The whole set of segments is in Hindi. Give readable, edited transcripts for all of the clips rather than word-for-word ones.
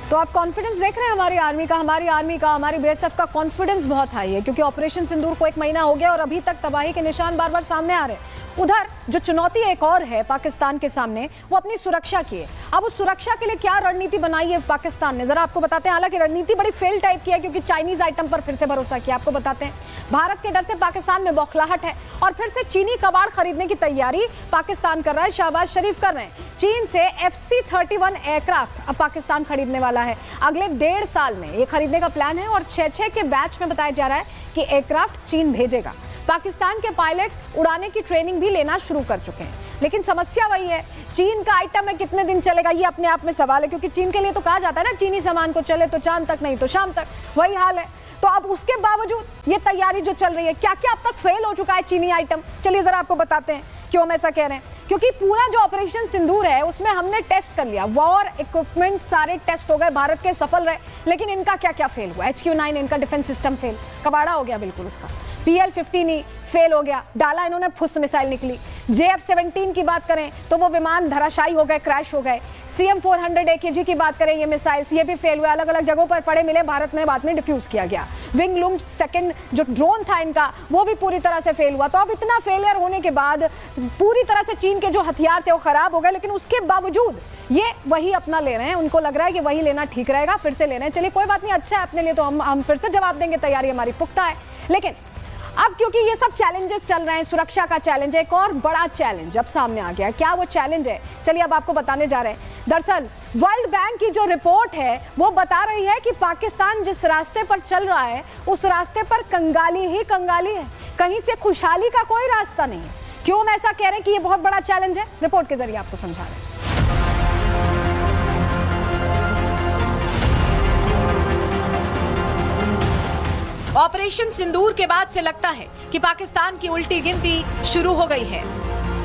तो आप कॉन्फिडेंस देख रहे हैं हमारी आर्मी का, हमारी बीएसएफ का कॉन्फिडेंस बहुत हाई है, क्योंकि ऑपरेशन सिंदूर को 1 महीना हो गया और अभी तक तबाही के निशान बार बार सामने आ रहे हैं। उधर जो चुनौती एक और है पाकिस्तान के सामने, वो अपनी सुरक्षा की है। अब उस सुरक्षा के लिए क्या रणनीति बनाई है पाकिस्तान ने, जरा आपको बताते हैं। हालांकि रणनीति बड़ी फेल टाइप की है, क्योंकि चाइनीज आइटम पर फिर से भरोसा किया। आपको बताते हैं भारत के डर से पाकिस्तान में बौखलाहट है और फिर से चीनी कबाड़ खरीदने की तैयारी पाकिस्तान कर रहा है, शहबाज शरीफ कर रहे हैं। चीन से FC-31 एयरक्राफ्ट अब पाकिस्तान खरीदने वाला है। अगले 1.5 साल में ये खरीदने का प्लान है और 6-6 के बैच में बताया जा रहा है कि एयरक्राफ्ट चीन भेजेगा। पाकिस्तान के पायलट उड़ाने की ट्रेनिंग भी लेना शुरू कर चुके हैं, लेकिन समस्या वही है, चीन का आइटम है, कितने दिन चलेगा ये अपने आप में सवाल है, क्योंकि चीन के लिए तो कहा जाता है ना, चीनी सामान को चले तो चांद तक, नहीं तो शाम तक, वही हाल है। तो अब उसके बावजूद ये तैयारी जो चल रही है, क्या क्या अब तक फेल हो चुका है चीनी आइटम, चलिए जरा आपको बताते हैं क्यों हम ऐसा कह रहे हैं। क्योंकि पूरा जो ऑपरेशन सिंदूर है उसमें हमने टेस्ट कर लिया, वॉर इक्विपमेंट सारे टेस्ट हो गए, भारत के सफल रहे, लेकिन इनका क्या क्या फेल हुआ। HQ-9 इनका डिफेंस सिस्टम फेल, कबाड़ा हो गया बिल्कुल उसका। PL-15 फेल हो गया, डाला इन्होंने, फुस मिसाइल निकली। JF-17 की बात करें तो वो विमान धराशायी हो गए, क्रैश हो गए। CM-400 AKG की बात करें, ये मिसाइल्स ये भी फेल हुए, अलग अलग जगहों पर पड़े मिले, भारत में बाद में डिफ्यूज किया गया। विंग लूम सेकंड जो ड्रोन था इनका, वो भी पूरी तरह से फेल हुआ। तो अब इतना फेलियर होने के बाद पूरी तरह से चीन के जो हथियार थे वो खराब हो गए, लेकिन उसके बावजूद ये वही अपना ले रहे हैं। उनको लग रहा है कि वही लेना ठीक रहेगा, फिर से ले रहे हैं। चलिए कोई बात नहीं, अच्छा है अपने लिए, तो हम फिर से जवाब देंगे, तैयारी हमारी पुख्ता है। लेकिन अब क्योंकि ये सब चैलेंजेस चल रहे हैं, सुरक्षा का चैलेंज है, एक और बड़ा चैलेंज अब सामने आ गया। क्या वो चैलेंज है, चलिए अब आपको बताने जा रहे हैं। दरअसल वर्ल्ड बैंक की जो रिपोर्ट है वो बता रही है कि पाकिस्तान जिस रास्ते पर चल रहा है उस रास्ते पर कंगाली ही कंगाली है, कहीं से खुशहाली का कोई रास्ता नहीं है। क्यों हम ऐसा कह रहे हैं कि ये बहुत बड़ा चैलेंज है, रिपोर्ट के जरिए आपको समझा रहे हैं। ऑपरेशन सिंदूर के बाद से लगता है कि पाकिस्तान की उल्टी गिनती शुरू हो गई है।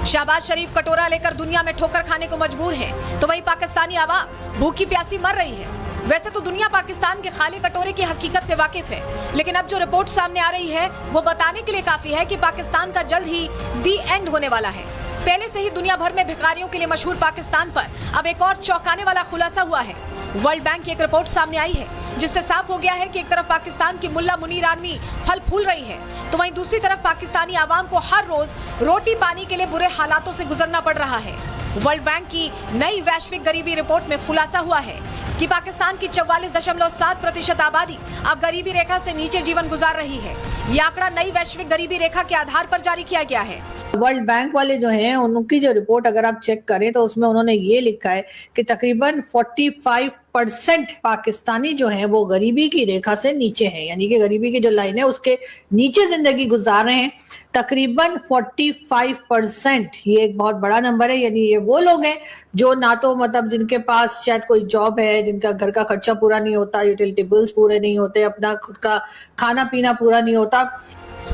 शहबाज शरीफ कटोरा लेकर दुनिया में ठोकर खाने को मजबूर है, तो वहीं पाकिस्तानी आवाम भूखी प्यासी मर रही है। वैसे तो दुनिया पाकिस्तान के खाली कटोरे की हकीकत से वाकिफ है, लेकिन अब जो रिपोर्ट सामने आ रही है वो बताने के लिए काफी है कि पाकिस्तान का जल्द ही दी एंड होने वाला है। पहले से ही दुनिया भर में भिखारियों के लिए मशहूर पाकिस्तान पर अब एक और चौंकाने वाला खुलासा हुआ है। वर्ल्ड बैंक की एक रिपोर्ट सामने आई है जिससे साफ हो गया है कि एक तरफ पाकिस्तान की मुल्ला मुनीर आर्मी फल फूल रही है, तो वहीं दूसरी तरफ पाकिस्तानी आवाम को हर रोज रोटी पानी के लिए बुरे हालातों से गुजरना पड़ रहा है। वर्ल्ड बैंक की नई वैश्विक गरीबी रिपोर्ट में खुलासा हुआ है कि पाकिस्तान की 44.7% आबादी अब गरीबी रेखा से नीचे जीवन गुजार रही है। ये आंकड़ा नई वैश्विक गरीबी रेखा के आधार पर जारी किया गया है। वर्ल्ड बैंक वाले जो हैं उनकी जो रिपोर्ट अगर आप चेक करें तो उसमें उन्होंने ये लिखा है कि तकरीबन 45% पाकिस्तानी जो हैं वो गरीबी की रेखा से नीचे हैं, यानी कि गरीबी की जो लाइन है उसके नीचे जिंदगी गुजार रहे हैं। तकरीबन 45%, ये एक बहुत बड़ा नंबर है। यानी ये वो लोग हैं जो ना तो मतलब जिनके पास शायद कोई जॉब है, जिनका घर का खर्चा पूरा नहीं होता, यूटिलिटी बिल्स पूरे नहीं होते, अपना खुद का खाना पीना पूरा नहीं होता।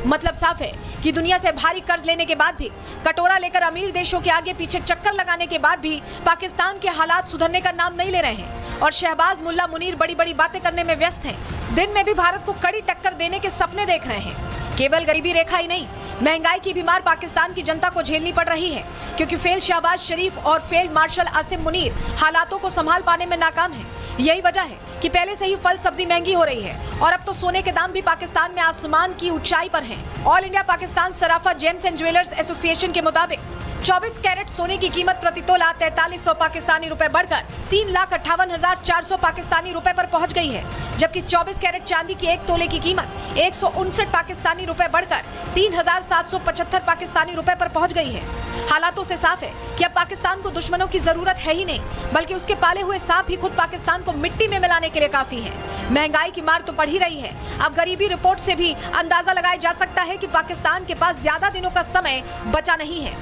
मतलब साफ है कि दुनिया से भारी कर्ज लेने के बाद भी, कटोरा लेकर अमीर देशों के आगे पीछे चक्कर लगाने के बाद भी पाकिस्तान के हालात सुधरने का नाम नहीं ले रहे हैं और शहबाज मुल्ला मुनीर बड़ी बड़ी बातें करने में व्यस्त हैं। दिन में भी भारत को कड़ी टक्कर देने के सपने देख रहे हैं। केवल गरीबी रेखा ही नहीं, महंगाई की बीमार पाकिस्तान की जनता को झेलनी पड़ रही है, क्योंकि फेल शहबाज शरीफ और फेल मार्शल आसिम मुनीर हालातों को संभाल पाने में नाकाम है। यही वजह है कि पहले से ही फल सब्जी महंगी हो रही है और अब तो सोने के दाम भी पाकिस्तान में आसमान की ऊंचाई पर हैं। All India Pakistan Sarafa James and jewellers association के मुताबिक 24 कैरेट सोने की कीमत प्रति तोला 4300 पाकिस्तानी रुपए बढ़कर 3,58,400 पाकिस्तानी रुपए पर पहुंच गई है, जबकि 24 कैरेट चांदी की एक तोले की कीमत 159 पाकिस्तानी रुपए बढ़कर 3,775 पाकिस्तानी रुपए पर पहुंच गई है। हालातों से साफ है कि अब पाकिस्तान को दुश्मनों की जरूरत है ही नहीं, बल्कि उसके पाले हुए सांप ही खुद पाकिस्तान को मिट्टी में मिलाने के लिए काफी है। महंगाई की मार तो पड़ ही रही है, अब गरीबी रिपोर्ट से भी अंदाजा लगाया जा सकता है कि पाकिस्तान के पास ज्यादा दिनों का समय बचा नहीं है।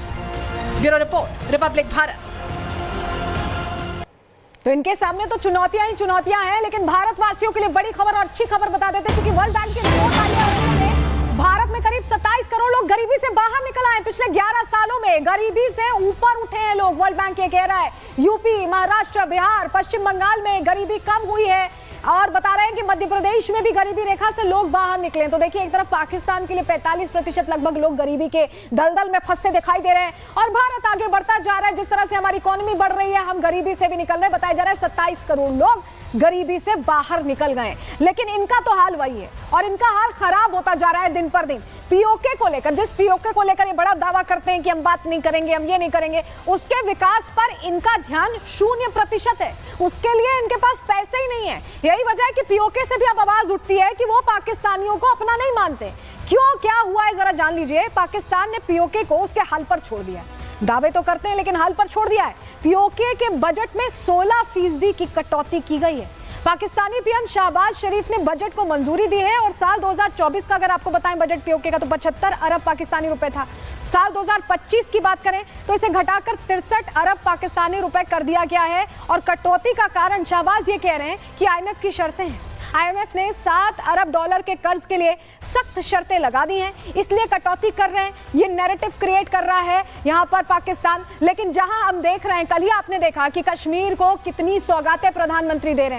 Bureau report, Republic Bharat. तो इनके सामने तो चुनौतियां ही चुनौतियां हैं, लेकिन भारतवासियों के लिए बड़ी खबर और अच्छी खबर बता देते हैं, क्योंकि वर्ल्ड बैंक की रिपोर्ट आई है, भारत में करीब 27 करोड़ लोग गरीबी से बाहर निकल आए। पिछले 11 सालों में गरीबी से ऊपर उठे हैं लोग। वर्ल्ड बैंक ये कह रहा है यूपी, महाराष्ट्र, बिहार, पश्चिम बंगाल में गरीबी कम हुई है, और बता रहे हैं कि मध्य प्रदेश में भी गरीबी रेखा से लोग बाहर निकले। तो देखिए, एक तरफ पाकिस्तान के लिए 45% लगभग लोग गरीबी के दलदल में फंसते दिखाई दे रहे हैं और भारत आगे बढ़ता जा रहा है। जिस तरह से हमारी इकोनॉमी बढ़ रही है, हम गरीबी से भी निकल रहे हैं। बताया जा रहा है 27 करोड़ लोग गरीबी से बाहर निकल गए, लेकिन इनका तो हाल वही है और इनका हाल खराब होता जा रहा है दिन पर दिन। पीओके को लेकर, जिस पीओके को लेकर ये बड़ा दावा करते हैं कि हम बात नहीं करेंगे, हम ये नहीं करेंगे, उसके विकास पर इनका ध्यान 0% है। उसके लिए इनके पास पैसे ही नहीं है। यही वजह है कि पीओके से भी अब आवाज उठती है कि वो पाकिस्तानियों को अपना नहीं मानते। क्यों, क्या हुआ है, जरा जान लीजिए। पाकिस्तान ने पीओके को उसके हाल पर छोड़ दिया। दावे तो करते हैं लेकिन हाल पर छोड़ दिया है। पीओके के बजट में 16% की कटौती की गई है। पाकिस्तानी पीएम शहबाज शरीफ ने बजट को मंजूरी दी है और साल 2024 का अगर आपको बताएं बजट पीओके का तो 75 अरब पाकिस्तानी रुपए था। साल 2025 की बात करें तो इसे घटाकर 63 अरब पाकिस्तानी रुपए कर दिया गया है। और कटौती का कारण शहबाज ये कह रहे हैं कि आईएमएफ की शर्तें हैं। आईएमएफ ने $7 अरब के कर्ज के लिए सख्त शर्तें लगा दी हैं, इसलिए कटौती कर रहे हैं। ये नैरेटिव क्रिएट कर रहा है यहां पर पाकिस्तान। लेकिन जहां हम देख रहे हैं, कल ही आपने देखा कि कश्मीर को कितनी सौगातें प्रधानमंत्री दे रहे हैं।